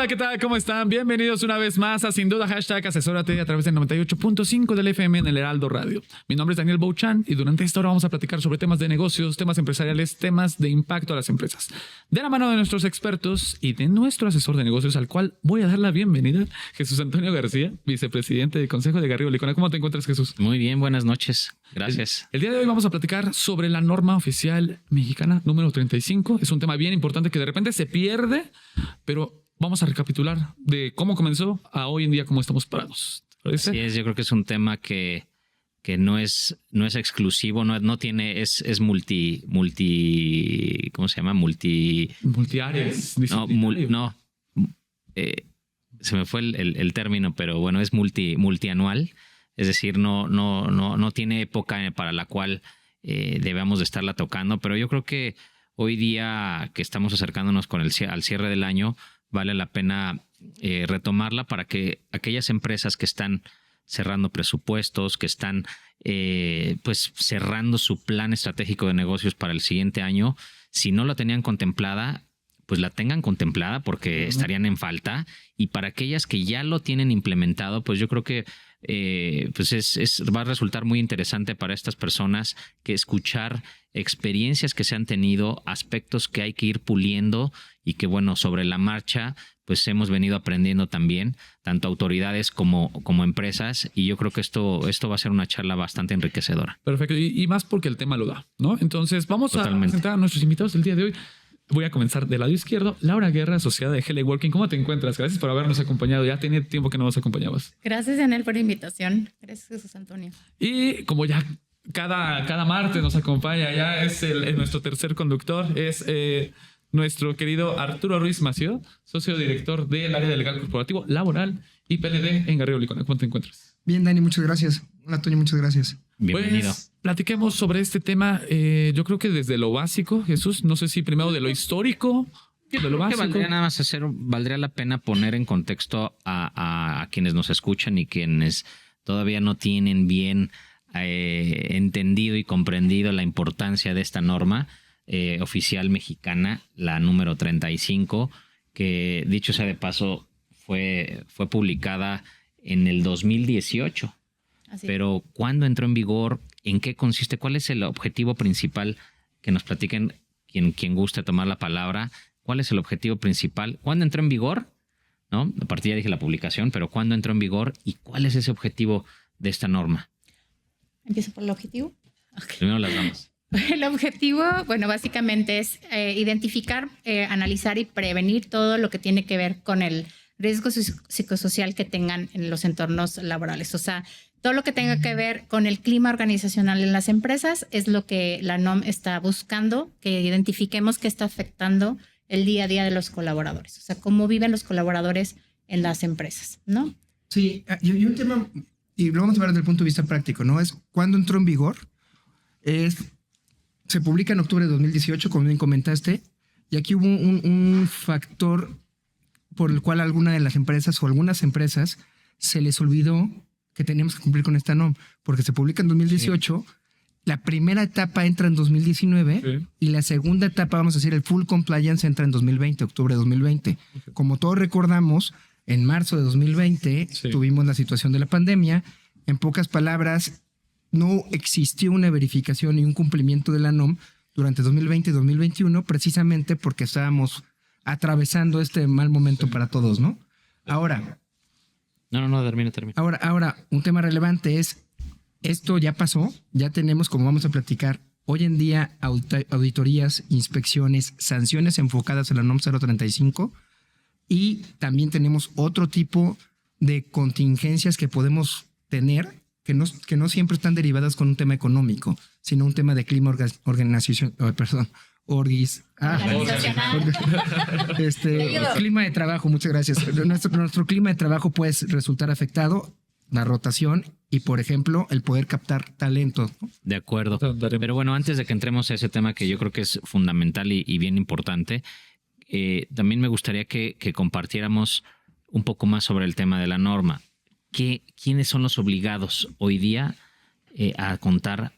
Hola, ¿qué tal? ¿Cómo están? Bienvenidos una vez más a Sin Duda Hashtag Asesórate a través del 98.5 del FM en el Heraldo Radio. Mi nombre es Daniel Bouchan y durante esta hora vamos a platicar sobre temas de negocios, temas empresariales, temas de impacto a las empresas. De la mano de nuestros expertos y de nuestro asesor de negocios, al cual voy a dar la bienvenida, Jesús Antonio García, vicepresidente del Consejo de Garrido Licona. ¿Cómo te encuentras, Jesús? Muy bien, buenas noches. Gracias. El día de hoy vamos a platicar sobre la norma oficial mexicana número 35. Es un tema bien importante que de repente se pierde, pero vamos a recapitular de cómo comenzó a hoy en día cómo estamos parados. Así es, yo creo que es un tema que no es exclusivo, no tiene, es multi, ¿cómo se llama? Multiáreas. Se me fue el término, pero bueno, es multianual. Es decir, no tiene época para la cual debemos de estarla tocando, pero yo creo que hoy día que estamos acercándonos al cierre del año, vale la pena retomarla para que aquellas empresas que están cerrando presupuestos, que están pues cerrando su plan estratégico de negocios para el siguiente año, si no la tenían contemplada, pues la tengan contemplada porque estarían en falta. Y para aquellas que ya lo tienen implementado, pues yo creo que pues va a resultar muy interesante para estas personas que escuchar experiencias que se han tenido, aspectos que hay que ir puliendo y que bueno, sobre la marcha pues hemos venido aprendiendo también, tanto autoridades como empresas, y yo creo que esto va a ser una charla bastante enriquecedora. Perfecto, y más porque el tema lo da, ¿no? Entonces vamos a presentar a nuestros invitados del día de hoy. Voy a comenzar del lado izquierdo. Laura Guerra, asociada de GLA Working. ¿Cómo te encuentras? Gracias por habernos acompañado. Ya tenía tiempo que no nos acompañabas. Gracias, Daniel, por la invitación. Gracias, Jesús Antonio. Y como ya cada martes nos acompaña, ya es nuestro tercer conductor, es nuestro querido Arturo Ruiz Mació, socio director del área de legal corporativo, laboral y PLD en Garrido Licona. ¿Cómo te encuentras? Bien, Dani, muchas gracias. Hola, Toño, muchas gracias. Bienvenido. Pues, platiquemos sobre este tema. Yo creo que desde lo básico, Jesús, no sé si primero de lo histórico, de lo básico. Valdría la pena poner en contexto a quienes nos escuchan y quienes todavía no tienen bien entendido y comprendido la importancia de esta norma oficial mexicana, la número 35, que dicho sea de paso fue publicada en el 2018. Así. Pero ¿cuándo entró en vigor? ¿En qué consiste? ¿Cuál es el objetivo principal? Que nos platiquen quien guste tomar la palabra. ¿Cuál es el objetivo principal? ¿Cuándo entró en vigor? ¿No? A partir ya dije la publicación, pero ¿cuándo entró en vigor? ¿Y cuál es ese objetivo de esta norma? ¿Empiezo por el objetivo? Okay. Primero las damos. El objetivo, bueno, básicamente es identificar, analizar y prevenir todo lo que tiene que ver con el riesgo psicosocial que tengan en los entornos laborales. O sea, todo lo que tenga que ver con el clima organizacional en las empresas es lo que la NOM está buscando, que identifiquemos qué está afectando el día a día de los colaboradores. O sea, cómo viven los colaboradores en las empresas, ¿no? Sí, y un tema, y lo vamos a ver desde el punto de vista práctico, ¿no? Es cuándo entró en vigor. Se publica en octubre de 2018, como bien comentaste, y aquí hubo un factor por el cual alguna de las empresas o algunas empresas se les olvidó que teníamos que cumplir con esta norma, porque se publica en 2018, sí. La primera etapa entra en 2019, sí. Y la segunda etapa, vamos a decir, el full compliance entra en 2020, octubre de 2020. Okay. Como todos recordamos, en marzo de 2020 sí. Tuvimos la situación de la pandemia. En pocas palabras, no existió una verificación y un cumplimiento de la NOM durante 2020 y 2021, precisamente porque estábamos atravesando este mal momento para todos, ¿no? Ahora... termina. Ahora, un tema relevante es, esto ya pasó, ya tenemos, como vamos a platicar, hoy en día auditorías, inspecciones, sanciones enfocadas en la NOM 035, y también tenemos otro tipo de contingencias que podemos tener que no siempre están derivadas con un tema económico, sino un tema de clima clima de trabajo, muchas gracias. Nuestro clima de trabajo puede resultar afectado, la rotación y, por ejemplo, el poder captar talento. De acuerdo. Pero bueno, antes de que entremos a ese tema que yo creo que es fundamental y bien importante, también me gustaría que compartiéramos un poco más sobre el tema de la norma. ¿Quiénes son los obligados hoy día a contar?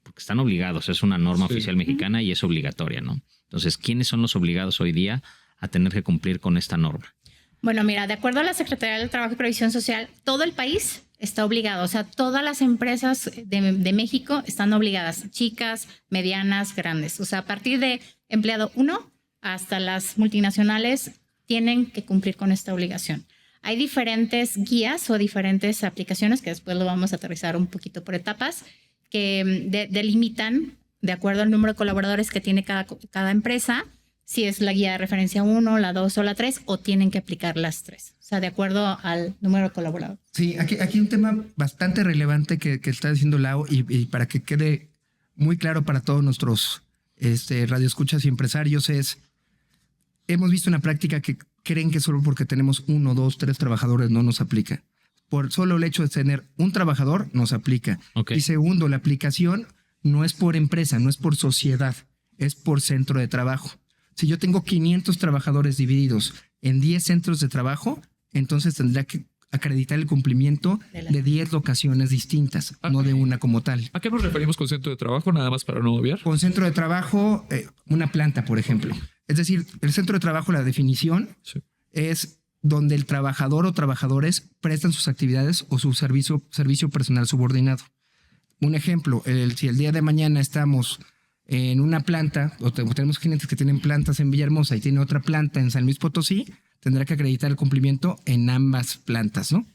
Porque están obligados, es una norma oficial mexicana y es obligatoria, ¿no? Entonces, ¿quiénes son los obligados hoy día a tener que cumplir con esta norma? Bueno, mira, de acuerdo a la Secretaría del Trabajo y Previsión Social, todo el país está obligado. O sea, todas las empresas de México están obligadas, chicas, medianas, grandes. O sea, a partir de empleado 1 hasta las multinacionales tienen que cumplir con esta obligación. Hay diferentes guías o diferentes aplicaciones, que después lo vamos a aterrizar un poquito por etapas, que delimitan, de acuerdo al número de colaboradores que tiene cada empresa, si es la guía de referencia 1, la 2 o la 3, o tienen que aplicar las 3. O sea, de acuerdo al número de colaboradores. Sí, aquí un tema bastante relevante que está diciendo Lau y para que quede muy claro para todos nuestros radioescuchas y empresarios es, hemos visto una práctica que creen que solo porque tenemos 1, 2, 3 trabajadores no nos aplica. Por solo el hecho de tener un trabajador nos aplica. Okay. Y segundo, la aplicación no es por empresa, no es por sociedad, es por centro de trabajo. Si yo tengo 500 trabajadores divididos en 10 centros de trabajo, entonces tendría que acreditar el cumplimiento de 10 locaciones distintas, no de una como tal. ¿A qué nos referimos con centro de trabajo? Nada más para no obviar. Con centro de trabajo, una planta, por ejemplo. Es decir, el centro de trabajo, la definición es donde el trabajador o trabajadores prestan sus actividades o su servicio personal subordinado. Un ejemplo, si el día de mañana estamos en una planta, o tenemos clientes que tienen plantas en Villahermosa y tiene otra planta en San Luis Potosí, tendrá que acreditar el cumplimiento en ambas plantas, ¿no?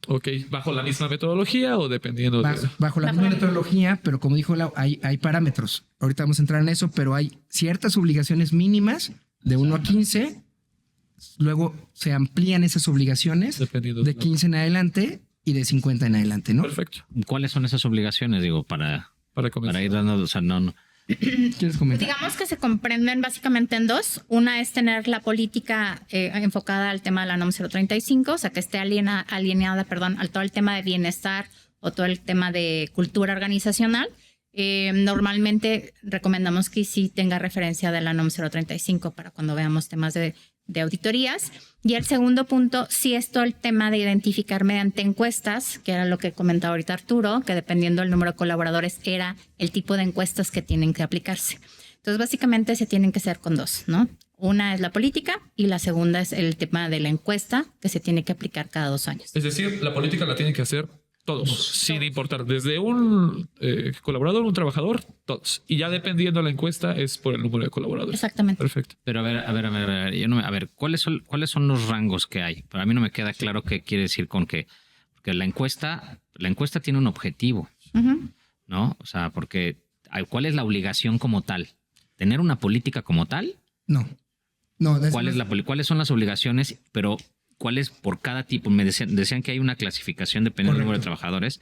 Ok, ¿bajo la misma metodología o dependiendo Bajo la misma metodología, pero como dijo Lau, hay parámetros. Ahorita vamos a entrar en eso, pero hay ciertas obligaciones mínimas de 1 a 15. Luego se amplían esas obligaciones de 15 en adelante y de 50 en adelante, ¿no? Perfecto. ¿Cuáles son esas obligaciones? Digo, para ir dando, o sea, no. ¿Quieres comentar? Digamos que se comprenden básicamente en dos. Una es tener la política enfocada al tema de la NOM 035, o sea, que esté alineada, al todo el tema de bienestar o todo el tema de cultura organizacional. Normalmente recomendamos que sí tenga referencia de la NOM 035 para cuando veamos temas de auditorías. Y el segundo punto, sí es todo el tema de identificar mediante encuestas, que era lo que comentaba ahorita Arturo, que dependiendo del número de colaboradores era el tipo de encuestas que tienen que aplicarse. Entonces, básicamente se tienen que hacer con dos, ¿no? Una es la política y la segunda es el tema de la encuesta que se tiene que aplicar cada 2 años. Es decir, la política la tienen que hacer todos, sin importar, desde un colaborador, un trabajador, todos. Y ya dependiendo de la encuesta es por el número de colaboradores. Exactamente. Perfecto. Pero a ver, ¿cuáles son los rangos que hay? Para mí no me queda claro qué quiere decir con que, porque la encuesta tiene un objetivo, ¿no? O sea, porque ¿cuál es la obligación como tal? ¿Tener una política como tal? No. ¿Cuáles son las obligaciones? Pero ¿cuáles por cada tipo? Me decían que hay una clasificación dependiendo del número de trabajadores.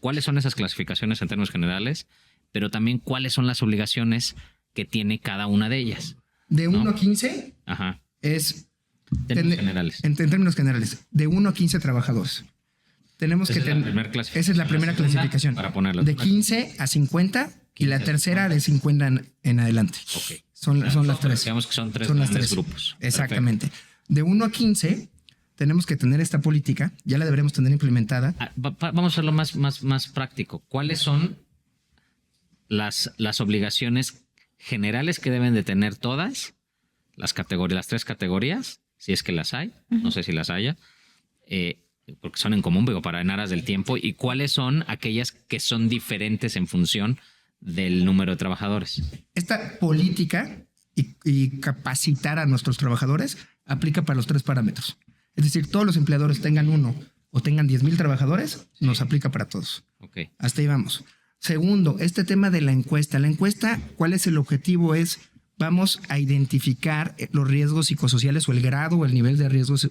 ¿Cuáles son esas clasificaciones en términos generales? Pero también cuáles son las obligaciones que tiene cada una de ellas. De 1 a 15 es... generales. En términos generales, de 1 a 15 trabajadores. Tenemos que tener... Esa es la primera clasificación. Para ponerlo. De 15 a 50 y la tercera de 50 en adelante. Ok. Son las tres. Digamos que son tres grupos. Exactamente. De 1 a 15 tenemos que tener esta política, ya la deberemos tener implementada. Vamos a hacerlo más práctico. ¿Cuáles son las obligaciones generales que deben de tener todas las 3 categorías, si es que las hay, no sé si las haya, porque son en común, pero para en aras del tiempo, y cuáles son aquellas que son diferentes en función del número de trabajadores? Esta política y capacitar a nuestros trabajadores aplica para los 3 parámetros. Es decir, todos los empleadores tengan 1 o tengan 10,000 trabajadores, nos aplica para todos. Okay. Hasta ahí vamos. Segundo, este tema de la encuesta. La encuesta, ¿cuál es el objetivo? Vamos a identificar los riesgos psicosociales o el grado o el nivel de riesgos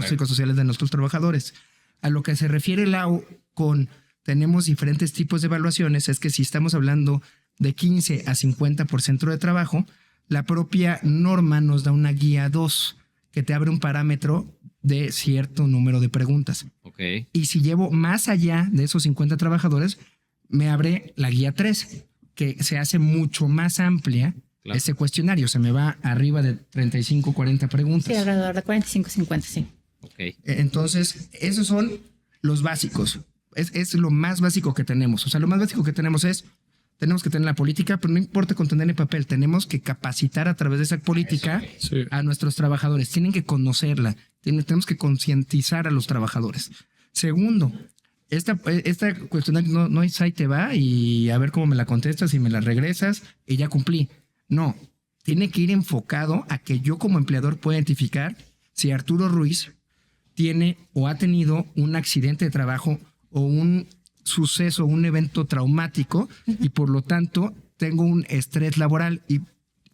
psicosociales de nuestros trabajadores. A lo que se refiere Lau con tenemos diferentes tipos de evaluaciones, es que si estamos hablando de 15 a 50 por centro de trabajo, la propia norma nos da una guía 2 que te abre un parámetro de cierto número de preguntas. Okay. Y si llevo más allá de esos 50 trabajadores, me abre la guía 3, que se hace mucho más amplia. Claro. Ese cuestionario se me va arriba de 35, 40 preguntas. Sí, alrededor de 45, 50, sí. Okay. Entonces, esos son los básicos. Es lo más básico que tenemos. O sea, lo más básico que tenemos es, tenemos que tener la política, pero no importa con tener en papel, tenemos que capacitar a través de esa política a nuestros trabajadores. Tienen que conocerla, tenemos que concientizar a los trabajadores. Segundo, esta cuestión no es ahí te va y a ver cómo me la contestas y me la regresas y ya cumplí. No, tiene que ir enfocado a que yo como empleador pueda identificar si Arturo Ruiz tiene o ha tenido un accidente de trabajo o un suceso, un evento traumático y por lo tanto tengo un estrés laboral, y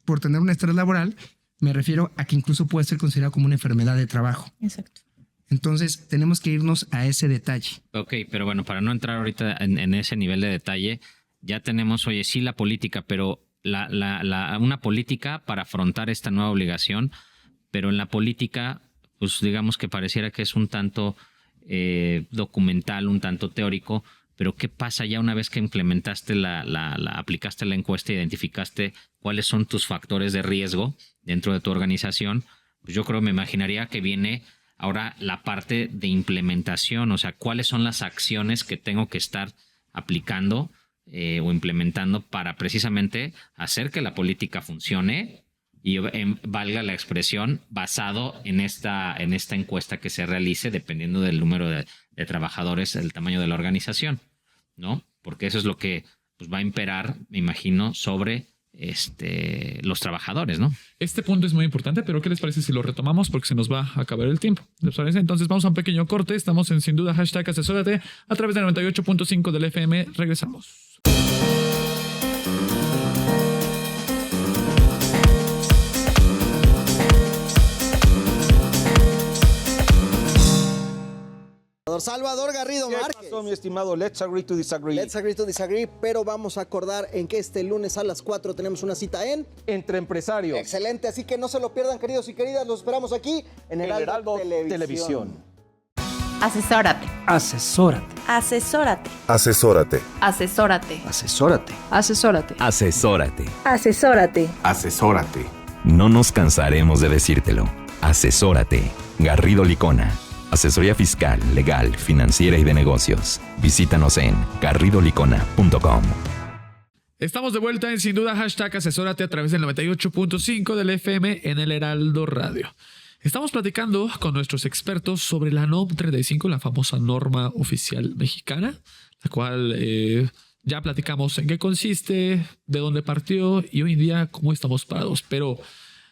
por tener un estrés laboral me refiero a que incluso puede ser considerado como una enfermedad de trabajo. Exacto. Entonces tenemos que irnos a ese detalle. Ok, pero bueno, para no entrar ahorita en ese nivel de detalle, ya tenemos, oye, sí la política, pero una política para afrontar esta nueva obligación, pero en la política, pues digamos que pareciera que es un tanto documental, un tanto teórico, pero ¿qué pasa ya una vez que implementaste aplicaste la encuesta, identificaste cuáles son tus factores de riesgo dentro de tu organización? Pues yo creo, me imaginaría que viene ahora la parte de implementación, o sea, cuáles son las acciones que tengo que estar aplicando o implementando para precisamente hacer que la política funcione y valga la expresión, basado en esta encuesta que se realice dependiendo del número de trabajadores, el tamaño de la organización, ¿no? Porque eso es lo que pues, va a imperar, me imagino, sobre los trabajadores, ¿no? Este punto es muy importante, pero ¿qué les parece si lo retomamos? Porque se nos va a acabar el tiempo. ¿Les parece? Entonces vamos a un pequeño corte. Estamos en Sin Duda #asesórate a través de 98.5 del FM. Regresamos. Salvador Garrido Márquez. ¿Qué pasó, mi estimado? Let's agree to disagree. Let's agree to disagree, pero vamos a acordar en que este lunes a las 4 tenemos una cita en Entre Empresarios. Excelente, así que no se lo pierdan, queridos y queridas. Los esperamos aquí en Heraldo Televisión. Asesórate. Asesórate. Asesórate. Asesórate. Asesórate. Asesórate. Asesórate. Asesórate. Asesórate. Asesórate. No nos cansaremos de decírtelo. Asesórate. Garrido Licona. Asesoría fiscal, legal, financiera y de negocios. Visítanos en garridolicona.com. Estamos de vuelta en Sin Duda #asesórate a través del 98.5 del FM en el Heraldo Radio. Estamos platicando con nuestros expertos sobre la NOM 35, la famosa norma oficial mexicana, la cual ya platicamos en qué consiste, de dónde partió y hoy en día cómo estamos parados. Pero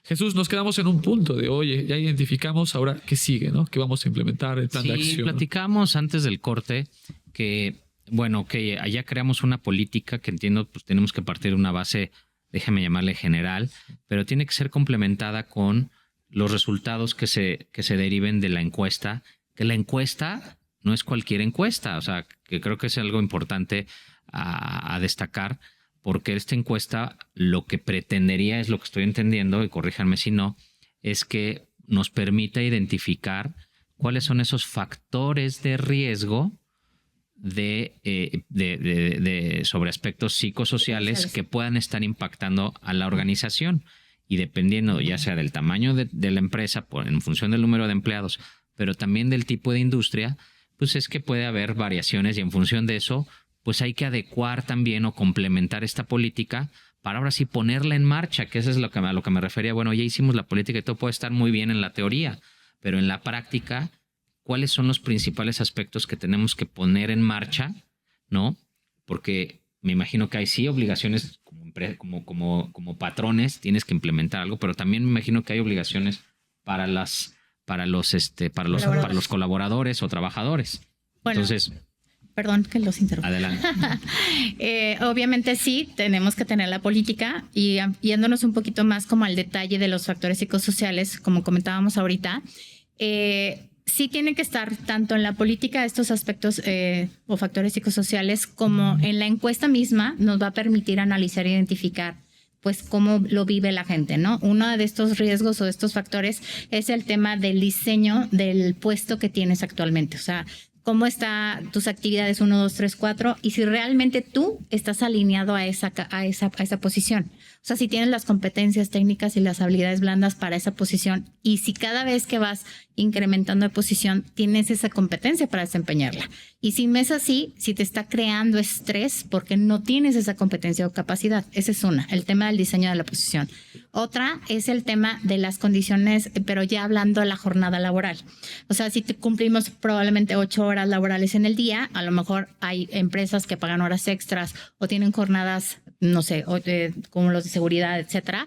Jesús, nos quedamos en un punto de, oye, ya identificamos, ahora qué sigue, ¿no? ¿Qué vamos a implementar, el plan de acción? Sí, platicamos antes del corte que, bueno, que allá creamos una política que entiendo, pues tenemos que partir de una base, déjame llamarle general, pero tiene que ser complementada con los resultados que se deriven de la encuesta, que la encuesta no es cualquier encuesta, o sea, que creo que es algo importante a destacar, porque esta encuesta lo que pretendería, es lo que estoy entendiendo, y corríjanme si no, es que nos permita identificar cuáles son esos factores de riesgo sobre aspectos psicosociales que puedan estar impactando a la organización. Y dependiendo ya sea del tamaño de la empresa, en función del número de empleados, pero también del tipo de industria, pues es que puede haber variaciones y en función de eso, pues hay que adecuar también o complementar esta política para ahora sí ponerla en marcha, que eso es a lo que me refería. Bueno, ya hicimos la política y todo puede estar muy bien en la teoría, pero en la práctica, ¿cuáles son los principales aspectos que tenemos que poner en marcha? ¿No? Porque me imagino que hay sí obligaciones como patrones, tienes que implementar algo, pero también me imagino que hay obligaciones para los colaboradores o trabajadores. Bueno, entonces, perdón que los interrumpa. Adelante. Obviamente sí, tenemos que tener la política y yéndonos un poquito más como al detalle de los factores psicosociales, como comentábamos ahorita, sí tiene que estar tanto en la política estos aspectos o factores psicosociales como en la encuesta misma nos va a permitir analizar e identificar pues cómo lo vive la gente, ¿no? Uno de estos riesgos o de estos factores es el tema del diseño del puesto que tienes actualmente, o sea, cómo están tus actividades 1, 2, 3, 4 y si realmente tú estás alineado a esa posición. O sea, si tienes las competencias técnicas y las habilidades blandas para esa posición y si cada vez que vas incrementando de posición tienes esa competencia para desempeñarla. Y si no es así, si te está creando estrés porque no tienes esa competencia o capacidad. Esa es una, el tema del diseño de la posición. Otra es el tema de las condiciones, pero ya hablando de la jornada laboral. O sea, si cumplimos probablemente 8 horas laborales en el día, a lo mejor hay empresas que pagan horas extras o tienen jornadas, no sé, como los de seguridad, etcétera.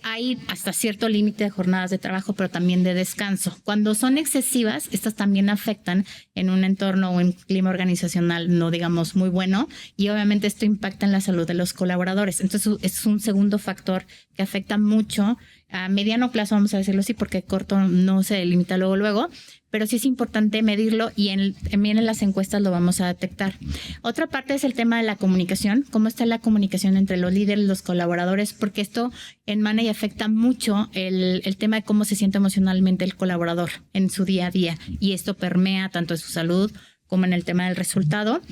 Hay hasta cierto límite de jornadas de trabajo, pero también de descanso. Cuando son excesivas, estas también afectan en un entorno o en un clima organizacional no digamos muy bueno y obviamente esto impacta en la salud de los colaboradores. Entonces es un segundo factor que afecta mucho a mediano plazo, vamos a decirlo así, porque corto no se delimita luego, pero sí es importante medirlo y también en las encuestas lo vamos a detectar. Otra parte es el tema de la comunicación, cómo está la comunicación entre los líderes y los colaboradores, porque esto en Money afecta mucho el tema de cómo se siente emocionalmente el colaborador en su día a día y esto permea tanto en su salud como en el tema del resultado.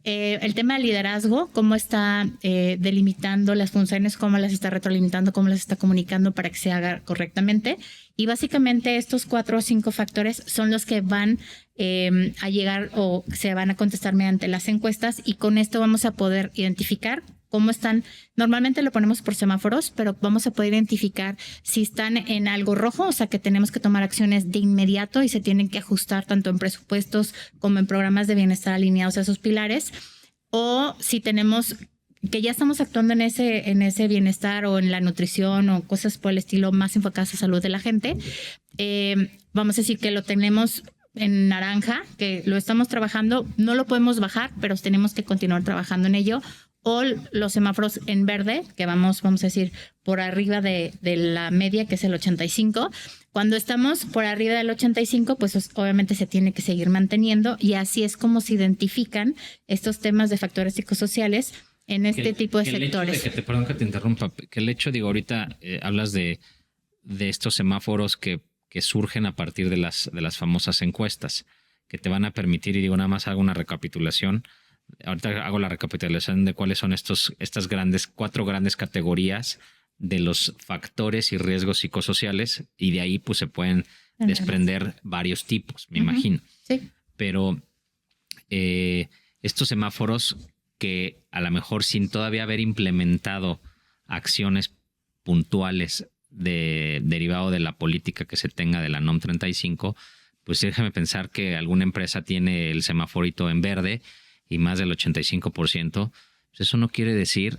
El tema del liderazgo, cómo está delimitando las funciones, cómo las está retroalimentando, cómo las está comunicando para que se haga correctamente. Y básicamente estos 4 o 5 factores son los que van a llegar o se van a contestar mediante las encuestas y con esto vamos a poder identificar cómo están. Normalmente lo ponemos por semáforos, pero vamos a poder identificar si están en algo rojo, o sea que tenemos que tomar acciones de inmediato y se tienen que ajustar tanto en presupuestos como en programas de bienestar alineados a esos pilares, o si tenemos que ya estamos actuando en ese bienestar o en la nutrición o cosas por el estilo más enfocadas a salud de la gente. Vamos a decir que lo tenemos en naranja, que lo estamos trabajando, no lo podemos bajar, pero tenemos que continuar trabajando en ello. O los semáforos en verde, que vamos a decir por arriba de la media, que es el 85. Cuando estamos por arriba del 85, pues obviamente se tiene que seguir manteniendo y así es como se identifican estos temas de factores psicosociales en este tipo de sectores. Perdón que te interrumpa, que el hecho, digo, ahorita hablas de estos semáforos que surgen a partir de las famosas encuestas, que te van a permitir, y digo, nada más hago una recapitulación. Ahorita hago la recapitulación de cuáles son estas 4 grandes categorías de los factores y riesgos psicosociales y de ahí pues se pueden desprender varios tipos, me imagino. Sí. Pero estos semáforos que a lo mejor sin todavía haber implementado acciones puntuales derivado de la política que se tenga de la NOM 35, pues déjame pensar que alguna empresa tiene el semaforito en verde y más del 85%, pues eso no quiere decir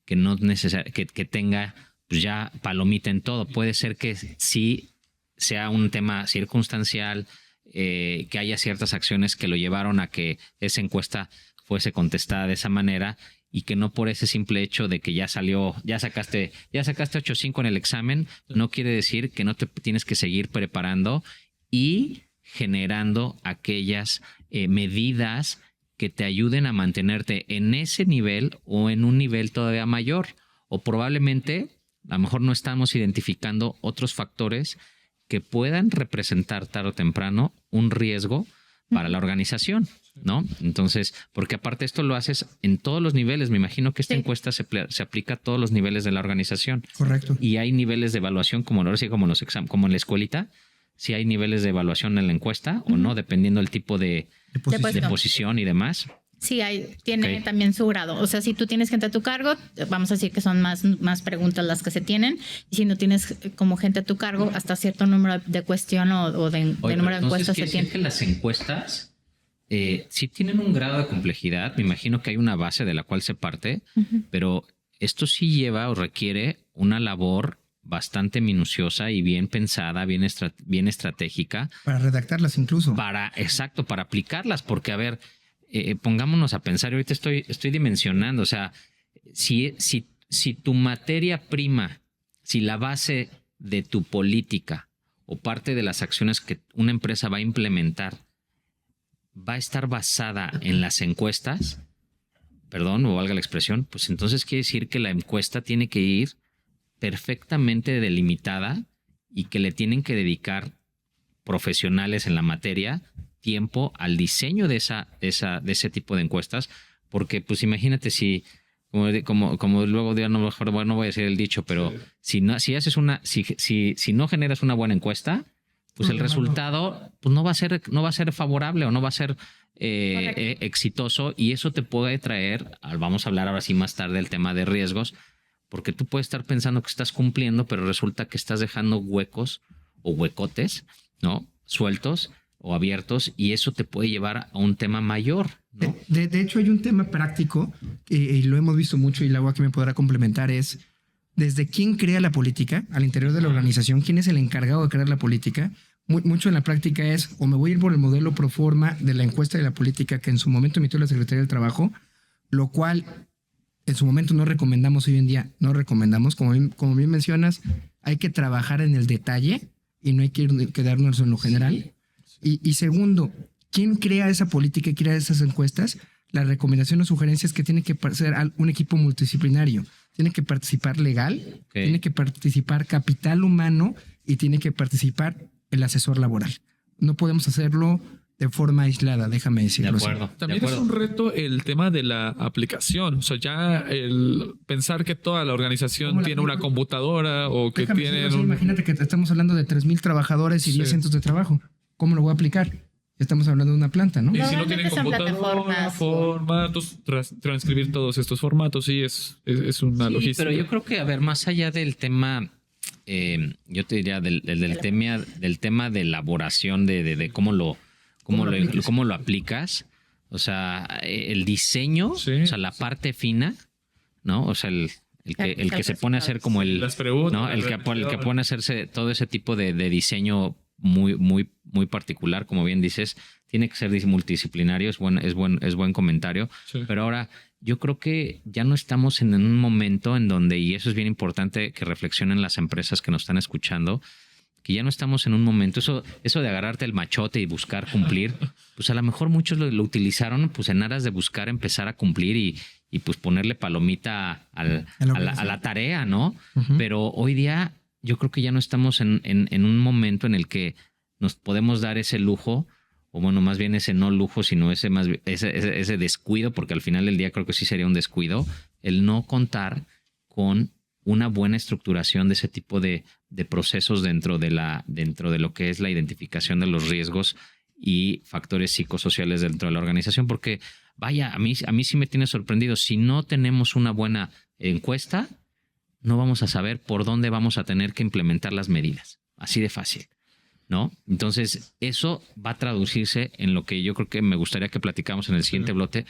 que no que tenga pues ya palomita en todo. Puede ser que sí sea un tema circunstancial, que haya ciertas acciones que lo llevaron a que esa encuesta fuese contestada de esa manera y que no por ese simple hecho de que ya sacaste 8.5 en el examen, no quiere decir que no te tienes que seguir preparando y generando aquellas medidas que te ayuden a mantenerte en ese nivel o en un nivel todavía mayor. O probablemente, a lo mejor no estamos identificando otros factores que puedan representar tarde o temprano un riesgo para la organización, ¿no? Entonces, porque aparte esto lo haces en todos los niveles. Me imagino que esta encuesta se aplica a todos los niveles de la organización. Correcto. Y hay niveles de evaluación, como ahora sí, como los exámenes, como en la escuelita. Si hay niveles de evaluación en la encuesta o no, dependiendo del tipo de posición y demás. Sí, tiene también su grado. O sea, si tú tienes gente a tu cargo, vamos a decir que son más preguntas las que se tienen. Y si no tienes como gente a tu cargo, hasta cierto número de cuestión o de número de encuestas se tiene. Que las encuestas sí tienen un grado de complejidad. Me imagino que hay una base de la cual se parte, pero esto sí lleva o requiere una labor bastante minuciosa y bien pensada, bien estratégica. Para redactarlas incluso. Para aplicarlas, porque a ver, pongámonos a pensar, ahorita estoy dimensionando, o sea, si tu materia prima, si la base de tu política o parte de las acciones que una empresa va a implementar va a estar basada en las encuestas, perdón, o valga la expresión, pues entonces quiere decir que la encuesta tiene que ir perfectamente delimitada y que le tienen que dedicar profesionales en la materia tiempo al diseño de ese tipo de encuestas, porque pues imagínate si como luego digo, no voy a decir el dicho, pero si no generas una buena encuesta, pues el resultado pues no va a ser favorable o no va a ser exitoso, y eso te puede traer, vamos a hablar ahora sí más tarde del tema de riesgos, porque tú puedes estar pensando que estás cumpliendo, pero resulta que estás dejando huecos o huecotes, ¿no? Sueltos o abiertos, y eso te puede llevar a un tema mayor, ¿no? De hecho, hay un tema práctico, y lo hemos visto mucho, y la UAC me podrá complementar, es desde quién crea la política al interior de la organización, quién es el encargado de crear la política. Mucho en la práctica es, o me voy a ir por el modelo pro forma de la encuesta de la política que en su momento emitió la Secretaría del Trabajo, lo cual en su momento no recomendamos, hoy en día no recomendamos. Como bien mencionas, hay que trabajar en el detalle y no hay que quedarnos en lo general. Y segundo, ¿quién crea esa política y crea esas encuestas? La recomendación o sugerencia es que tiene que ser un equipo multidisciplinario. Tiene que participar legal, tiene que participar capital humano y tiene que participar el asesor laboral. No podemos hacerlo de forma aislada, déjame decirlo. De acuerdo. También es un reto el tema de la aplicación. O sea, ya el pensar que toda la organización tiene una computadora o que tienen Imagínate que estamos hablando de 3,000 trabajadores y 10 centros de trabajo. ¿Cómo lo voy a aplicar? Estamos hablando de una planta, ¿no? Y si no tienen Normalmente son computadora, plataformas. formatos, transcribir todos estos formatos, sí, es una logística. Pero yo creo que, a ver, más allá del tema, yo te diría del tema de elaboración de cómo lo aplicas, o sea, el diseño, Sí. o sea, la parte fina, ¿no? O sea, el que se pone a hacer como Las preguntas, ¿no? El que pone a hacerse todo ese tipo de diseño muy particular, como bien dices, tiene que ser multidisciplinario, es buen comentario. Sí. Pero ahora, yo creo que ya no estamos en un momento en donde, y eso es bien importante que reflexionen las empresas que nos están escuchando, que ya no estamos en un momento, eso de agarrarte el machote y buscar cumplir, pues a lo mejor muchos lo utilizaron pues en aras de buscar empezar a cumplir y pues ponerle palomita a la tarea, ¿no? Uh-huh. Pero hoy día yo creo que ya no estamos en un momento en el que nos podemos dar ese lujo, o bueno, más bien ese no lujo, sino ese descuido, porque al final del día creo que sí sería un descuido, el no contar con una buena estructuración de ese tipo de procesos dentro de lo que es la identificación de los riesgos y factores psicosociales dentro de la organización, porque vaya, a mí sí me tiene sorprendido. Si no tenemos una buena encuesta, no vamos a saber por dónde vamos a tener que implementar las medidas. Así de fácil, ¿no? Entonces, eso va a traducirse en lo que yo creo que me gustaría que platicamos en el siguiente bloque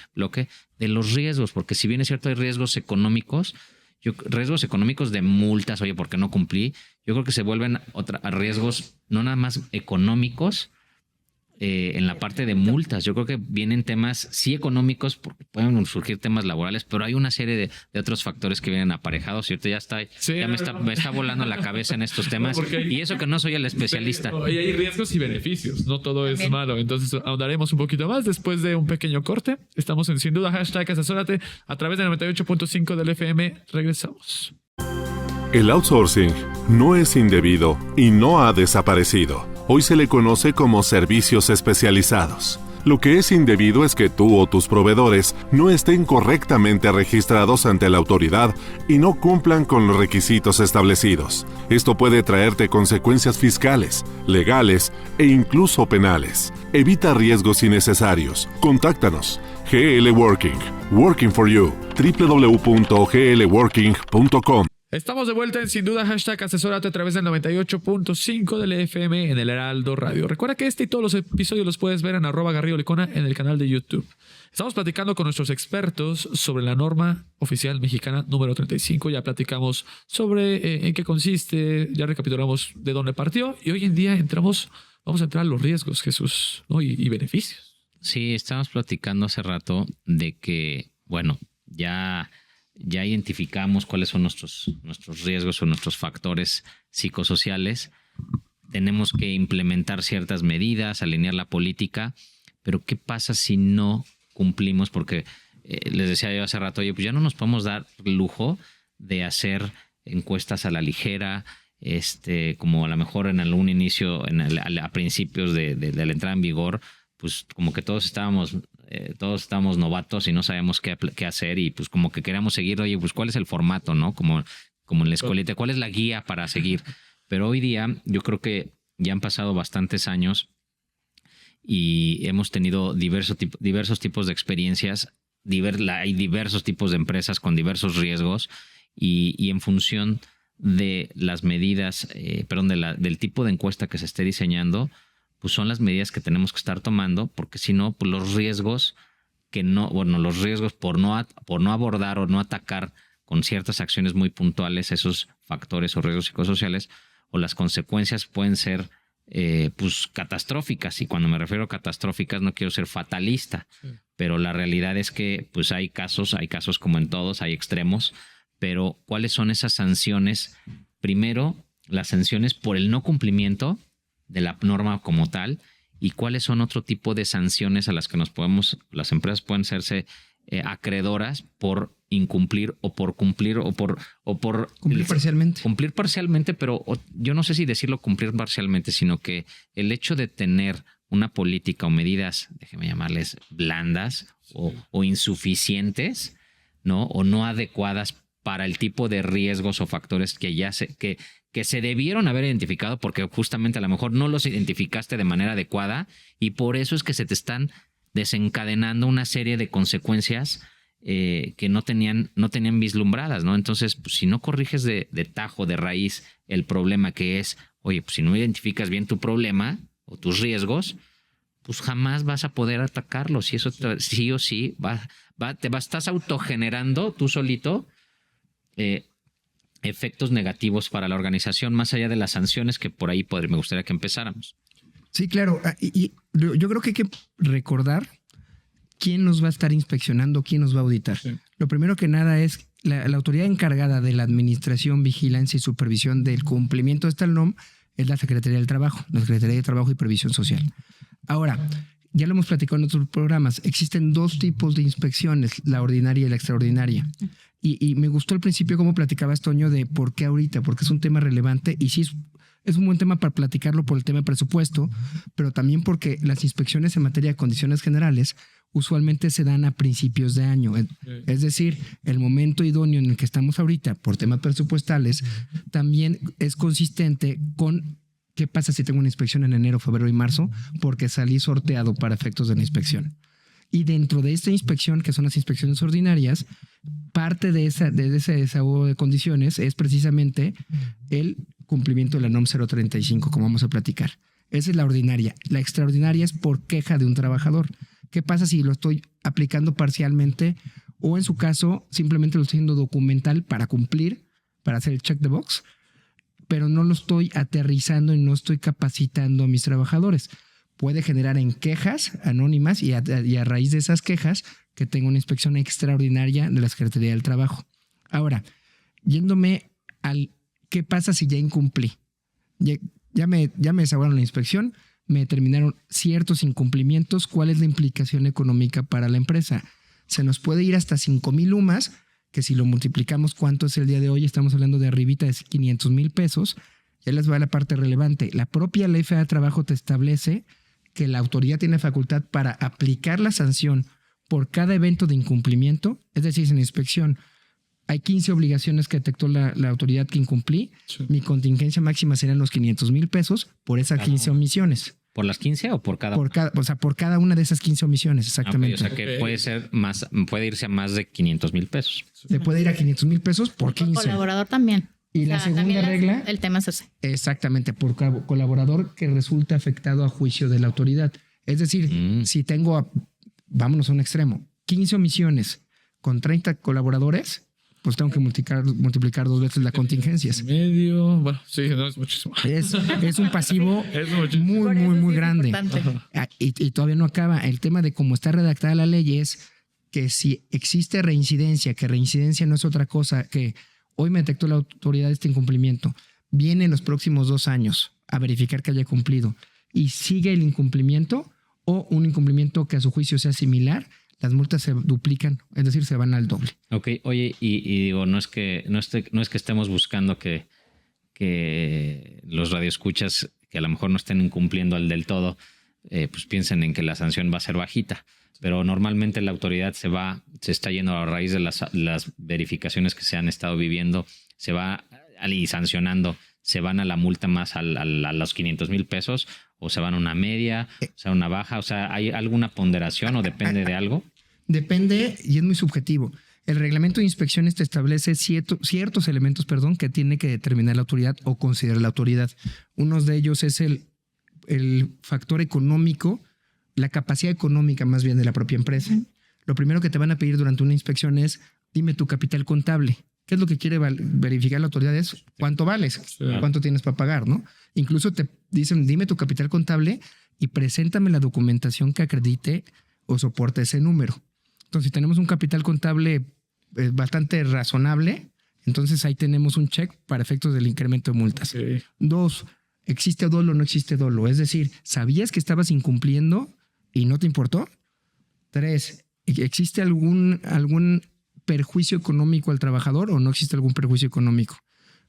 de los riesgos, porque si bien es cierto hay riesgos económicos de multas, oye, ¿por qué no cumplí? Yo creo que se vuelven a riesgos no nada más económicos, en la parte de multas. Yo creo que vienen temas sí económicos, porque pueden surgir temas laborales, pero hay una serie de otros factores que vienen aparejados, y ahorita me está volando la cabeza en estos temas, y eso que no soy el especialista. Y hay riesgos y beneficios, no todo es malo. Entonces ahondaremos un poquito más después de un pequeño corte. Estamos en Sin Duda, #asesórate a través de 98.5 del FM. Regresamos. El outsourcing no es indebido y no ha desaparecido. Hoy se le conoce como servicios especializados. Lo que es indebido es que tú o tus proveedores no estén correctamente registrados ante la autoridad y no cumplan con los requisitos establecidos. Esto puede traerte consecuencias fiscales, legales e incluso penales. Evita riesgos innecesarios. Contáctanos. GL Working. Working for you. www.glworking.com. Estamos de vuelta en Sin Duda, #asesórate a través del 98.5 del FM en el Heraldo Radio. Recuerda que este y todos los episodios los puedes ver en @GarridoLicona en el canal de YouTube. Estamos platicando con nuestros expertos sobre la norma oficial mexicana número 35. Ya platicamos sobre en qué consiste, ya recapitulamos de dónde partió, y hoy en día vamos a entrar a los riesgos, Jesús, ¿no? y beneficios. Sí, estábamos platicando hace rato de que, bueno, ya identificamos cuáles son nuestros riesgos o nuestros factores psicosociales. Tenemos que implementar ciertas medidas, alinear la política, pero ¿qué pasa si no cumplimos? Porque les decía yo hace rato, oye, pues ya no nos podemos dar lujo de hacer encuestas a la ligera, como a lo mejor en algún inicio, a principios de la entrada en vigor, pues como que todos estábamos novatos y no sabíamos qué hacer y pues como que queríamos seguir, oye, pues cuál es el formato, ¿no? Como en la escuelita, cuál es la guía para seguir. Pero hoy día yo creo que ya han pasado bastantes años y hemos tenido diversos tipos de experiencias, hay diversos tipos de empresas con diversos riesgos y en función de las medidas, del tipo de encuesta que se esté diseñando, pues son las medidas que tenemos que estar tomando, porque si no, pues los riesgos por no abordar o no atacar con ciertas acciones muy puntuales esos factores o riesgos psicosociales, o las consecuencias pueden ser pues catastróficas. Y cuando me refiero a catastróficas no quiero ser fatalista, pero la realidad es que pues hay casos como en todos, hay extremos, pero ¿cuáles son esas sanciones? Primero, las sanciones por el no cumplimiento de la norma como tal, y cuáles son otro tipo de sanciones a las que las empresas pueden serse acreedoras por incumplir o por cumplir o por cumplir parcialmente. Cumplir parcialmente, pero yo no sé si decirlo cumplir parcialmente, sino que el hecho de tener una política o medidas, déjeme llamarles blandas o insuficientes, ¿no? O no adecuadas para el tipo de riesgos o factores que se debieron haber identificado, porque justamente a lo mejor no los identificaste de manera adecuada y por eso es que se te están desencadenando una serie de consecuencias que no tenían vislumbradas, ¿no? Entonces, pues, si no corriges de tajo, de raíz, el problema que es, oye, pues si no identificas bien tu problema o tus riesgos, pues jamás vas a poder atacarlos. Y eso sí o sí estás autogenerando tú solito efectos negativos para la organización, más allá de las sanciones, que por ahí me gustaría que empezáramos. Sí, claro. Y yo creo que hay que recordar quién nos va a estar inspeccionando, quién nos va a auditar. Sí. Lo primero que nada es la autoridad encargada de la administración, vigilancia y supervisión del cumplimiento de esta NOM es la Secretaría del Trabajo, la Secretaría de Trabajo y Previsión Social. Ahora, ya lo hemos platicado en otros programas, existen dos tipos de inspecciones, la ordinaria y la extraordinaria. Y me gustó al principio cómo platicabas, Toño, de por qué ahorita, porque es un tema relevante y sí es un buen tema para platicarlo por el tema de presupuesto, pero también porque las inspecciones en materia de condiciones generales usualmente se dan a principios de año. Es decir, el momento idóneo en el que estamos ahorita por temas presupuestales también es consistente con qué pasa si tengo una inspección en enero, febrero y marzo, porque salí sorteado para efectos de la inspección. Y dentro de esta inspección, que son las inspecciones ordinarias, parte de ese desahogo de condiciones es precisamente el cumplimiento de la NOM 035, como vamos a platicar. Esa es la ordinaria. La extraordinaria es por queja de un trabajador. ¿Qué pasa si lo estoy aplicando parcialmente o en su caso simplemente lo estoy haciendo documental para cumplir, para hacer el check the box, pero no lo estoy aterrizando y no estoy capacitando a mis trabajadores? Puede generar en quejas anónimas y a raíz de esas quejas que tenga una inspección extraordinaria de la Secretaría del Trabajo. Ahora, yéndome al qué pasa si ya incumplí. Ya me desahogaron la inspección, me determinaron ciertos incumplimientos. ¿Cuál es la implicación económica para la empresa? Se nos puede ir hasta 5,000 UMAS, que si lo multiplicamos, ¿cuánto es el día de hoy? Estamos hablando de arribita de 500,000 pesos. Ya les va a la parte relevante. La propia Ley Federal de Trabajo te establece que la autoridad tiene facultad para aplicar la sanción por cada evento de incumplimiento. Es decir, en la inspección hay 15 obligaciones que detectó la autoridad que incumplí. Sí. Mi contingencia máxima serían los 500,000 pesos por esas 15 omisiones. ¿Por las 15 o por cada? Por cada una de esas 15 omisiones, exactamente. Okay, o sea que puede ser más, puede irse a más de 500,000 pesos. Le puede ir a 500,000 pesos por 15. Por colaborador también. Y la segunda regla. El tema es ese. Exactamente, por colaborador que resulta afectado a juicio de la autoridad. Es decir, si tengo, vámonos a un extremo, 15 omisiones con 30 colaboradores, pues tengo que multiplicar 2 veces las contingencias. Medio, bueno, sí, no es muchísimo. Es un pasivo muy grande. Y todavía no acaba. El tema de cómo está redactada la ley es que si existe reincidencia, que reincidencia no es otra cosa que hoy me detectó la autoridad este incumplimiento, viene en los próximos 2 años a verificar que haya cumplido y sigue el incumplimiento o un incumplimiento que a su juicio sea similar, las multas se duplican, es decir, se van al doble. Ok, oye, y digo, no es que estemos buscando que los radioescuchas que a lo mejor no estén incumpliendo del todo, pues piensen en que la sanción va a ser bajita. Pero normalmente la autoridad se está yendo a raíz de las verificaciones que se han estado viviendo, se va y sancionando, se van a la multa más a los 500,000 pesos, o se van a una media, o sea, una baja. O sea, ¿hay alguna ponderación o depende de algo? Depende y es muy subjetivo. El reglamento de inspecciones te establece ciertos elementos, que tiene que determinar la autoridad o considerar la autoridad. Uno de ellos es el factor económico, la capacidad económica más bien de la propia empresa. Lo primero que te van a pedir durante una inspección es, dime tu capital contable. ¿Qué es lo que quiere verificar la autoridad? Es cuánto vales, cuánto tienes para pagar, ¿no? Incluso te dicen, dime tu capital contable y preséntame la documentación que acredite o soporte ese número. Entonces, si tenemos un capital contable bastante razonable, entonces ahí tenemos un check para efectos del incremento de multas. Sí. 2, ¿existe dolo o no existe dolo? Es decir, ¿sabías que estabas incumpliendo y no te importó? 3, ¿existe algún perjuicio económico al trabajador o no existe algún perjuicio económico?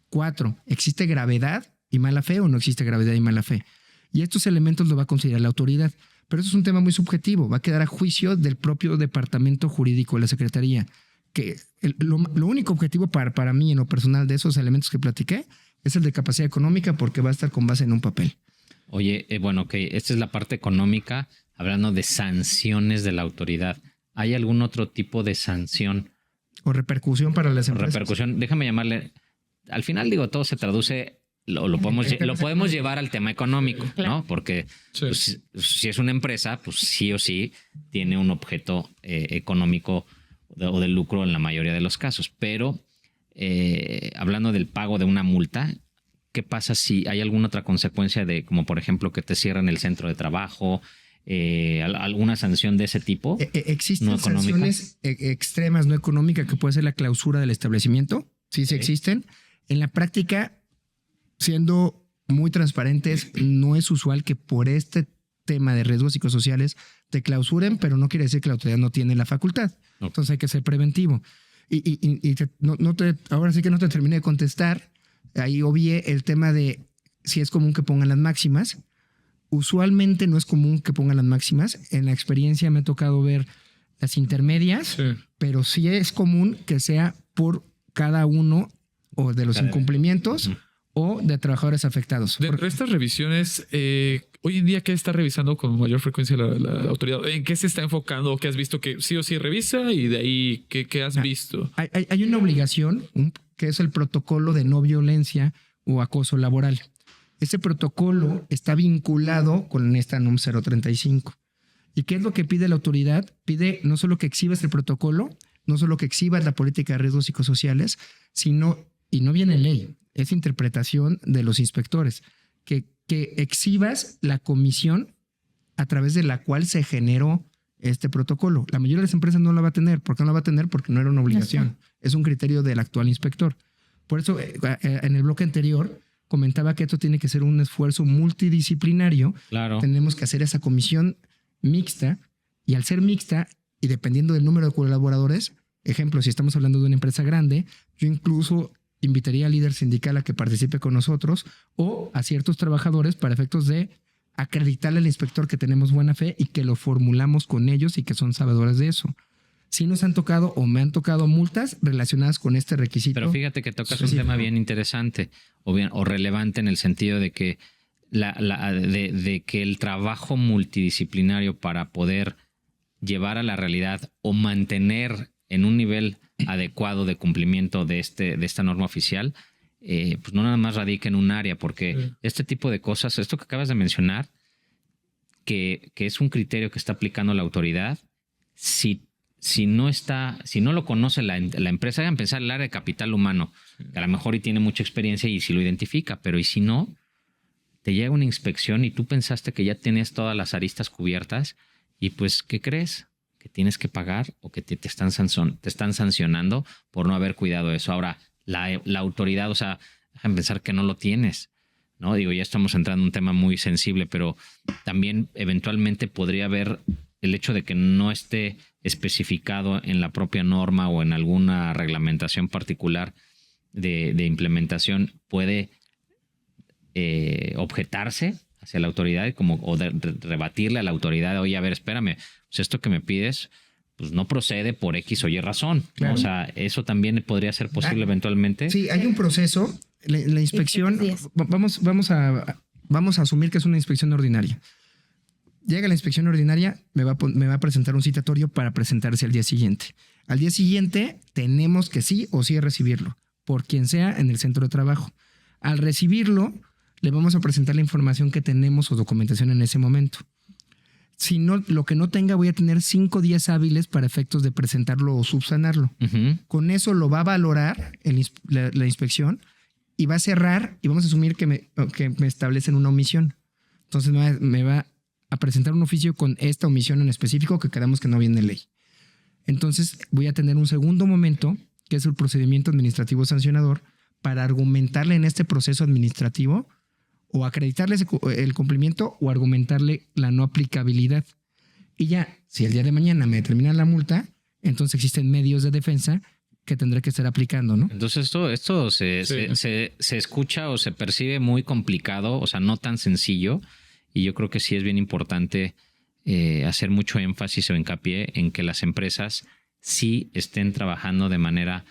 4, ¿existe gravedad y mala fe o no existe gravedad y mala fe? Y estos elementos lo va a considerar la autoridad. Pero eso es un tema muy subjetivo. Va a quedar a juicio del propio departamento jurídico de la Secretaría. Que lo único objetivo para mí en lo personal de esos elementos que platiqué es el de capacidad económica, porque va a estar con base en un papel. Oye, bueno, ok, esta es la parte económica, hablando de sanciones de la autoridad. ¿Hay algún otro tipo de sanción? O repercusión para las empresas. Repercusión, déjame llamarle. Al final, digo, todo se traduce, lo podemos llevar al tema económico, ¿no? Porque pues, si es una empresa, pues sí o sí tiene un objeto económico o de lucro en la mayoría de los casos. Pero hablando del pago de una multa, ¿qué pasa si hay alguna otra consecuencia de, como por ejemplo, que te cierran el centro de trabajo? ¿Alguna sanción de ese tipo? ¿Existen no sanciones extremas no económicas que puede ser la clausura del establecimiento? Sí existen. En la práctica, siendo muy transparentes, no es usual que por este tema de riesgos psicosociales te clausuren, pero no quiere decir que la autoridad no tiene la facultad. Okay. Entonces hay que ser preventivo. Ahora sí que no te terminé de contestar. Ahí obvié el tema de si es común que pongan las máximas. Usualmente no es común que pongan las máximas. En la experiencia me ha tocado ver las intermedias, pero sí es común que sea por cada uno o de los incumplimientos o de trabajadores afectados. Dentro de estas revisiones, hoy en día, ¿qué está revisando con mayor frecuencia la autoridad? ¿En qué se está enfocando? ¿Qué has visto que sí o sí revisa? Y de ahí, ¿qué has visto? Hay una obligación que es el protocolo de no violencia o acoso laboral. Ese protocolo está vinculado con esta NUM 035. ¿Y qué es lo que pide la autoridad? Pide no solo que exhibas el protocolo, no solo que exhibas la política de riesgos psicosociales, sino, y no viene en ley, es interpretación de los inspectores, que exhibas la comisión a través de la cual se generó este protocolo. La mayoría de las empresas no la va a tener. ¿Por qué no la va a tener? Porque no era una obligación. Es un criterio del actual inspector. Por eso, en el bloque anterior, comentaba que esto tiene que ser un esfuerzo multidisciplinario. Claro. Tenemos que hacer esa comisión mixta, y al ser mixta y dependiendo del número de colaboradores, ejemplo, si estamos hablando de una empresa grande, yo incluso invitaría al líder sindical a que participe con nosotros o a ciertos trabajadores para efectos de acreditarle al inspector que tenemos buena fe y que lo formulamos con ellos y que son sabedores de eso. Sí nos han tocado o me han tocado multas relacionadas con este requisito. Pero fíjate que tocas un tema bien interesante o relevante en el sentido de que de que el trabajo multidisciplinario para poder llevar a la realidad o mantener en un nivel adecuado de cumplimiento de esta norma oficial, pues no nada más radica en un área, porque este tipo de cosas, esto que acabas de mencionar, que es un criterio que está aplicando la autoridad, si no lo conoce la empresa, hagan pensar el área de capital humano, que a lo mejor y tiene mucha experiencia y si lo identifica, pero y si no, te llega una inspección y tú pensaste que ya tienes todas las aristas cubiertas y pues, ¿qué crees? Que tienes que pagar o que te están sancionando por no haber cuidado eso. Ahora, la autoridad, o sea, déjame pensar que no lo tienes, ¿no? Digo, ya estamos entrando en un tema muy sensible, pero también eventualmente podría haber el hecho de que no esté especificado en la propia norma o en alguna reglamentación particular de implementación, puede objetarse hacia la autoridad o de rebatirle a la autoridad, oye, a ver, espérame, pues esto que me pides pues no procede por X o Y razón. Claro. ¿No? O sea, eso también podría ser posible eventualmente. Sí, hay un proceso. La inspección, vamos a asumir que es una inspección ordinaria. Llega la inspección ordinaria, me va a presentar un citatorio para presentarse al día siguiente. Al día siguiente tenemos que sí o sí recibirlo, por quien sea en el centro de trabajo. Al recibirlo, le vamos a presentar la información que tenemos o documentación en ese momento. Si no, lo que no tenga, voy a tener 5 días hábiles para efectos de presentarlo o subsanarlo. Uh-huh. Con eso lo va a valorar la inspección y va a cerrar y vamos a asumir que me establecen una omisión. Entonces me va a presentar un oficio con esta omisión en específico que quedamos que no viene en ley. Entonces voy a tener un segundo momento, que es el procedimiento administrativo sancionador, para argumentarle en este proceso administrativo o acreditarle el cumplimiento o argumentarle la no aplicabilidad. Y ya, si el día de mañana me determinan la multa, entonces existen medios de defensa que tendré que estar aplicando, ¿no? Entonces esto se escucha o se percibe muy complicado, o sea, no tan sencillo. Y yo creo que sí es bien importante hacer mucho énfasis o hincapié en que las empresas sí estén trabajando de manera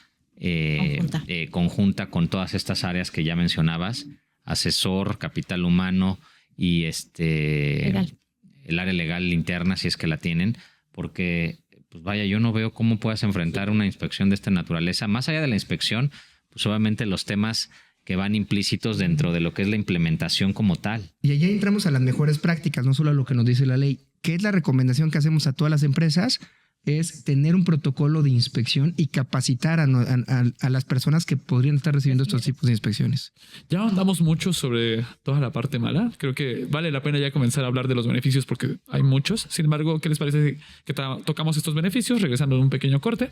conjunta con todas estas áreas que ya mencionabas, asesor, capital humano y el área legal interna, si es que la tienen, porque pues vaya, yo no veo cómo puedas enfrentar una inspección de esta naturaleza. Más allá de la inspección, pues obviamente los temas que van implícitos dentro de lo que es la implementación como tal. Y allá entramos a las mejores prácticas, no solo a lo que nos dice la ley. ¿Qué es la recomendación que hacemos a todas las empresas? Es tener un protocolo de inspección y capacitar a las personas que podrían estar recibiendo estos tipos de inspecciones. Ya ahondamos mucho sobre toda la parte mala. Creo que vale la pena ya comenzar a hablar de los beneficios porque hay muchos. Sin embargo, ¿qué les parece que tocamos estos beneficios? Regresando de un pequeño corte.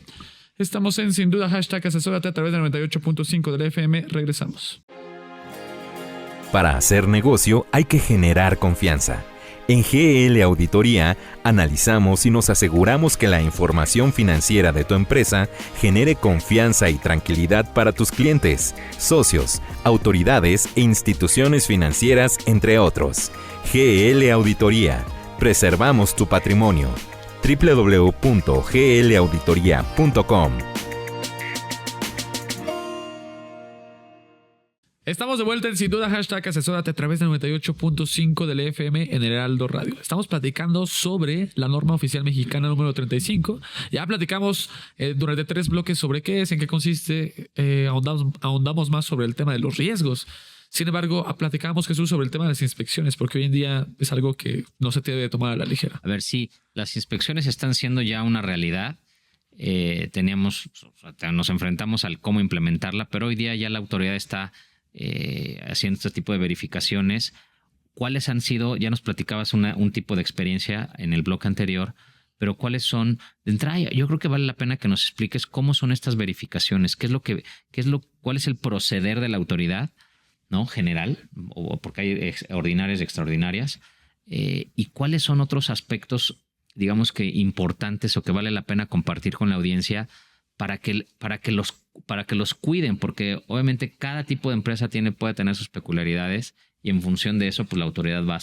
Estamos en Sin Duda, #asesórate a través del 98.5 de la FM. Regresamos. Para hacer negocio hay que generar confianza. En GL Auditoría analizamos y nos aseguramos que la información financiera de tu empresa genere confianza y tranquilidad para tus clientes, socios, autoridades e instituciones financieras, entre otros. GL Auditoría. Preservamos tu patrimonio. www.glauditoria.com. Estamos de vuelta en Sin Duda, #asesórate a través del 98.5 del FM en el Heraldo Radio. Estamos platicando sobre la norma oficial mexicana número 35. Ya platicamos durante 3 bloques sobre qué es, en qué consiste. Ahondamos más sobre el tema de los riesgos. Sin embargo, platicamos, Jesús, sobre el tema de las inspecciones, porque hoy en día es algo que no se debe tomar a la ligera. A ver, sí, las inspecciones están siendo ya una realidad. Nos enfrentamos al cómo implementarla, pero hoy día ya la autoridad está haciendo este tipo de verificaciones. ¿Cuáles han sido? Ya nos platicabas un tipo de experiencia en el bloque anterior, pero ¿cuáles son? De entrada, yo creo que vale la pena que nos expliques cómo son estas verificaciones, cuál es el proceder de la autoridad, ¿no? General, o porque hay ordinarias y extraordinarias, y cuáles son otros aspectos, digamos que importantes o que vale la pena compartir con la audiencia para que los cuiden, porque obviamente cada tipo de empresa puede tener sus peculiaridades y en función de eso pues la autoridad va a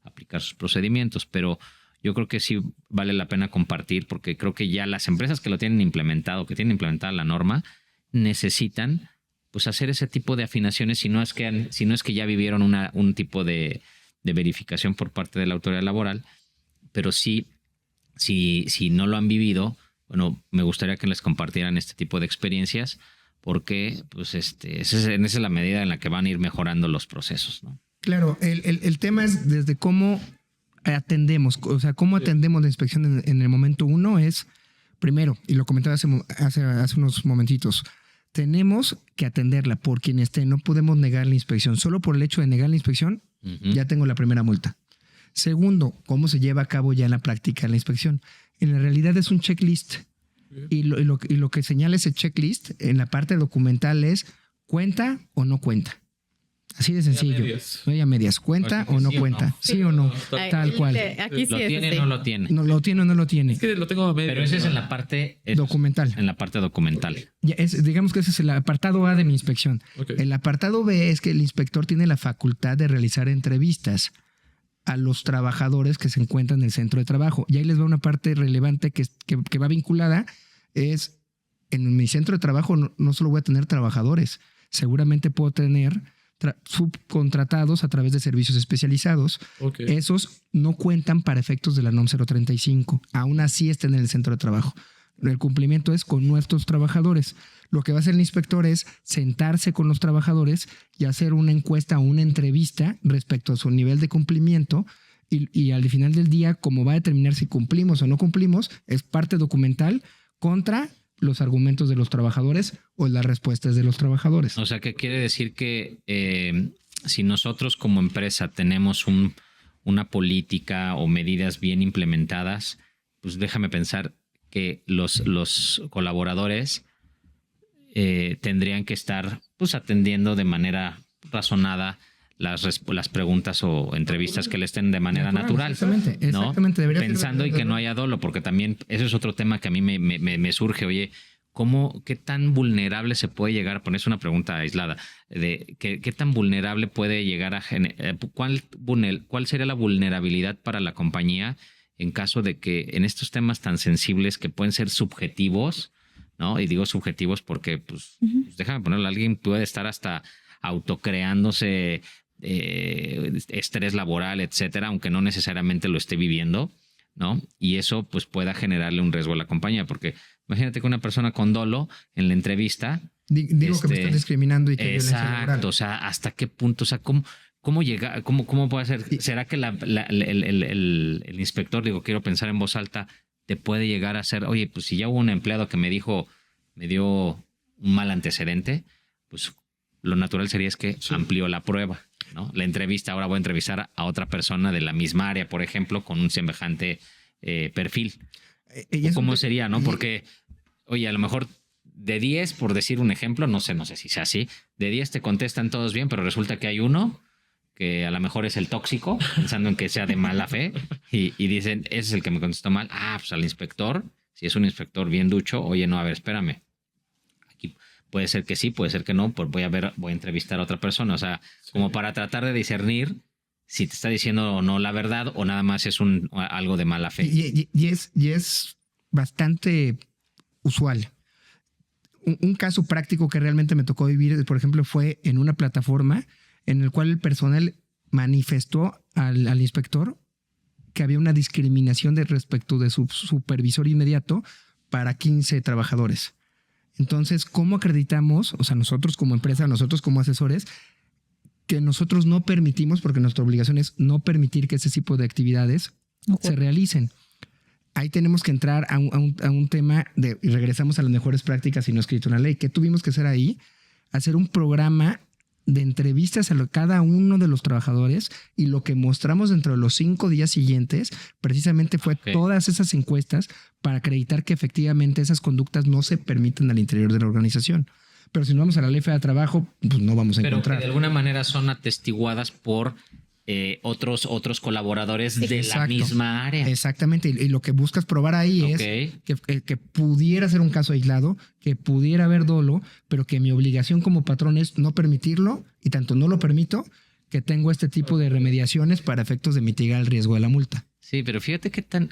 aplicar sus procedimientos, pero yo creo que sí vale la pena compartir porque creo que ya las empresas que lo tienen implementado, que tienen implementada la norma, necesitan pues hacer ese tipo de afinaciones si no es que ya vivieron un tipo de verificación por parte de la autoridad laboral, pero sí, si no lo han vivido, bueno, me gustaría que les compartieran este tipo de experiencias porque pues esa es la medida en la que van a ir mejorando los procesos, ¿no? Claro, el tema es desde cómo atendemos, o sea, cómo atendemos la inspección en el momento uno es, primero, y lo comentaba hace unos momentitos, tenemos que atenderla por quien esté, no podemos negar la inspección. Solo por el hecho de negar la inspección, ya tengo la primera multa. Segundo, cómo se lleva a cabo ya en la práctica la inspección. En la realidad es un checklist. Y lo que señala ese checklist en la parte documental es ¿cuenta o no cuenta? Así de sencillo. No hay a medias. ¿Cuenta o no cuenta? ¿Sí o no? Tal cual. Aquí sí ¿Lo tiene o no lo tiene? ¿No lo tiene o no lo tiene? Es que lo tengo a medio. Pero ese es en la parte documental. En la parte documental. Digamos que ese es el apartado A de mi inspección. Ok. El apartado B es que el inspector tiene la facultad de realizar entrevistas a los trabajadores que se encuentran en el centro de trabajo. Y ahí les va una parte relevante que va vinculada. Es, en mi centro de trabajo no solo voy a tener trabajadores, seguramente puedo tener subcontratados a través de servicios especializados. Ok. Esos no cuentan para efectos de la NOM 035. Aún así están en el centro de trabajo. El cumplimiento es con nuestros trabajadores. Lo que va a hacer el inspector es sentarse con los trabajadores y hacer una encuesta o una entrevista respecto a su nivel de cumplimiento y al final del día, como va a determinar si cumplimos o no cumplimos, es parte documental contra los argumentos de los trabajadores o las respuestas de los trabajadores. O sea, que quiere decir que si nosotros como empresa tenemos una política o medidas bien implementadas, pues déjame pensar que los colaboradores tendrían que estar pues atendiendo de manera razonada las preguntas o entrevistas que le estén de manera natural. Exactamente, ¿no? exactamente. Pensando y que no haya dolo, porque también ese es otro tema que a mí me surge. Oye, ¿qué tan vulnerable se puede llegar a ponerse una pregunta aislada? ¿Qué tan vulnerable puede llegar a generar? ¿Cuál sería la vulnerabilidad para la compañía en caso de que en estos temas tan sensibles que pueden ser subjetivos, ¿no? Y digo subjetivos porque, pues déjame ponerlo, alguien puede estar hasta autocreándose estrés laboral, etcétera, aunque no necesariamente lo esté viviendo, ¿no? Y eso pues pueda generarle un riesgo a la compañía, porque imagínate que una persona con dolo en la entrevista digo que me están discriminando y que violencia laboral. Exacto, o sea, ¿hasta qué punto? O sea, ¿cómo llega? ¿Cómo puede ser? ¿Será que el inspector, quiero pensar en voz alta, te puede llegar a hacer, oye, pues si ya hubo un empleado que me dio un mal antecedente, pues lo natural sería es que amplió la prueba, ¿no? La entrevista, ahora voy a entrevistar a otra persona de la misma área, por ejemplo, con un semejante perfil. ¿Cómo sería, no? Porque, oye, a lo mejor de 10, por decir un ejemplo, no sé si sea así, de 10 te contestan todos bien, pero resulta que hay uno que a lo mejor es el tóxico, pensando en que sea de mala fe, y dicen, ese es el que me contestó mal. Pues al inspector, si es un inspector bien ducho, oye, no, a ver, espérame. Aquí puede ser que sí, puede ser que no, pues voy a entrevistar a otra persona. O sea, como para tratar de discernir si te está diciendo o no la verdad o nada más es algo de mala fe. Y es bastante usual. Un caso práctico que realmente me tocó vivir, por ejemplo, fue en una plataforma en el cual el personal manifestó al inspector que había una discriminación respecto de su supervisor inmediato para 15 trabajadores. Entonces, ¿cómo acreditamos, o sea, nosotros como empresa, nosotros como asesores, que nosotros no permitimos, porque nuestra obligación es no permitir que ese tipo de actividades se realicen? Ahí tenemos que entrar a un tema y regresamos a las mejores prácticas y no escrito una ley. ¿Qué tuvimos que hacer ahí? Hacer un programa de entrevistas a cada uno de los trabajadores, y lo que mostramos dentro de los 5 días siguientes precisamente fue todas esas encuestas para acreditar que efectivamente esas conductas no se permiten al interior de la organización. Pero si no vamos a la ley federal de trabajo, pues no vamos a encontrar. Pero que de alguna manera son atestiguadas por otros colaboradores de la misma área. Exactamente, y lo que buscas probar ahí es que pudiera ser un caso aislado, que pudiera haber dolo, pero que mi obligación como patrón es no permitirlo, y tanto no lo permito, que tengo este tipo de remediaciones para efectos de mitigar el riesgo de la multa. Sí, pero fíjate qué tan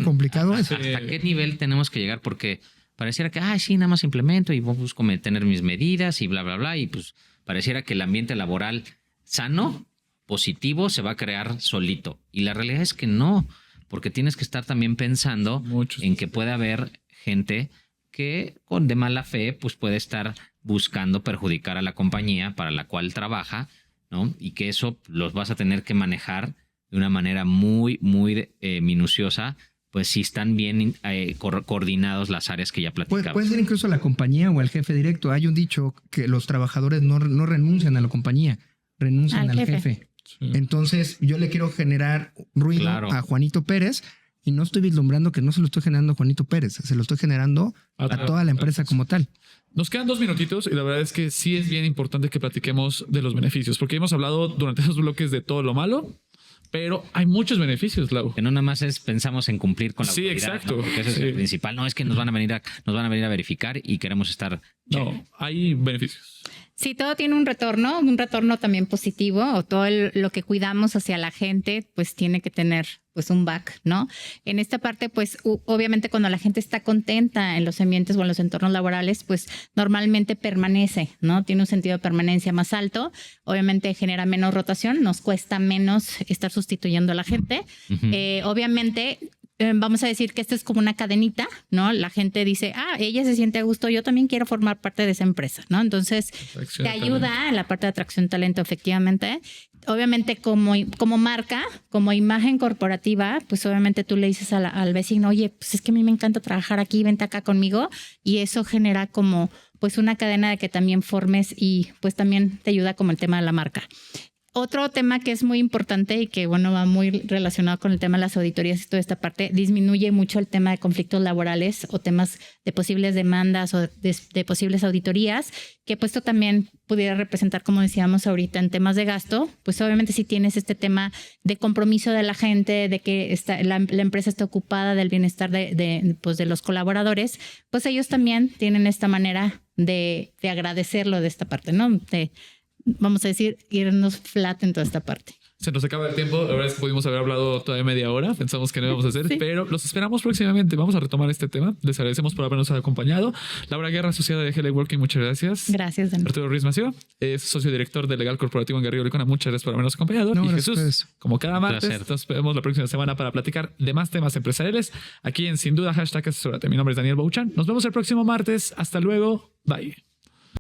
complicado es. ¿Hasta qué nivel tenemos que llegar? Porque pareciera que, sí, nada más implemento y busco tener mis medidas y bla, bla, bla, y pues pareciera que el ambiente laboral sano, positivo, se va a crear solito. Y la realidad es que no, porque tienes que estar también pensando en que puede haber gente que de mala fe pues puede estar buscando perjudicar a la compañía para la cual trabaja, ¿no? Y que eso los vas a tener que manejar de una manera muy, muy minuciosa, pues si están bien coordinados las áreas que ya platicamos. Puede ser incluso la compañía o el jefe directo. Hay un dicho que los trabajadores no renuncian a la compañía, renuncian al jefe. Sí. Entonces yo le quiero generar ruido a Juanito Pérez Y no estoy vislumbrando que no se lo estoy generando a Juanito Pérez, se lo estoy generando a toda la empresa como tal. Nos quedan 2 minutitos y la verdad es que sí es bien importante que platiquemos de los beneficios, porque hemos hablado durante esos bloques de todo lo malo, pero hay muchos beneficios, Lau. Que no nada más pensamos en cumplir con la Sí, autoridad, exacto. ¿no? Porque eso es Sí. el principal. No, es que nos van a venir a verificar y queremos estar... No, hay beneficios. Sí, todo tiene un retorno también positivo, o todo lo que cuidamos hacia la gente, pues tiene que tener pues un back, ¿no? En esta parte, pues obviamente cuando la gente está contenta en los ambientes o en los entornos laborales, pues normalmente permanece, ¿no? Tiene un sentido de permanencia más alto, obviamente genera menos rotación, nos cuesta menos estar sustituyendo a la gente. Obviamente... vamos a decir que esto es como una cadenita, ¿no? La gente dice, ella se siente a gusto, yo también quiero formar parte de esa empresa, ¿no? Entonces, te ayuda en la parte de atracción de talento, efectivamente. Obviamente, como marca, como imagen corporativa, pues obviamente tú le dices al vecino, oye, pues es que a mí me encanta trabajar aquí, vente acá conmigo. Y eso genera como pues una cadena de que también formes y pues también te ayuda como el tema de la marca. Otro tema que es muy importante y que, bueno, va muy relacionado con el tema de las auditorías y toda esta parte, disminuye mucho el tema de conflictos laborales o temas de posibles demandas o de posibles auditorías, que pues esto también pudiera representar, como decíamos ahorita, en temas de gasto. Pues obviamente si tienes este tema de compromiso de la gente, de que la empresa está ocupada del bienestar de los colaboradores, pues ellos también tienen esta manera de agradecerlo de esta parte, ¿no? Vamos a decir, irnos flat en toda esta parte. Se nos acaba el tiempo. La verdad es que pudimos haber hablado todavía media hora. Pensamos que no íbamos a hacer, Sí. pero los esperamos próximamente. Vamos a retomar este tema. Les agradecemos por habernos acompañado. Laura Guerra, asociada de GL Working, muchas gracias. Gracias, Daniel. Arturo Ruiz Mació es socio director de Legal Corporativo en Garrido Licona. Muchas gracias por habernos acompañado. No, y gracias a Jesús, ustedes. como cada martes, placer. nos vemos la próxima semana para platicar de más temas empresariales aquí en Sin Duda #Asesórate. Mi nombre es Daniel Bouchan. Nos vemos el próximo martes. Hasta luego. Bye.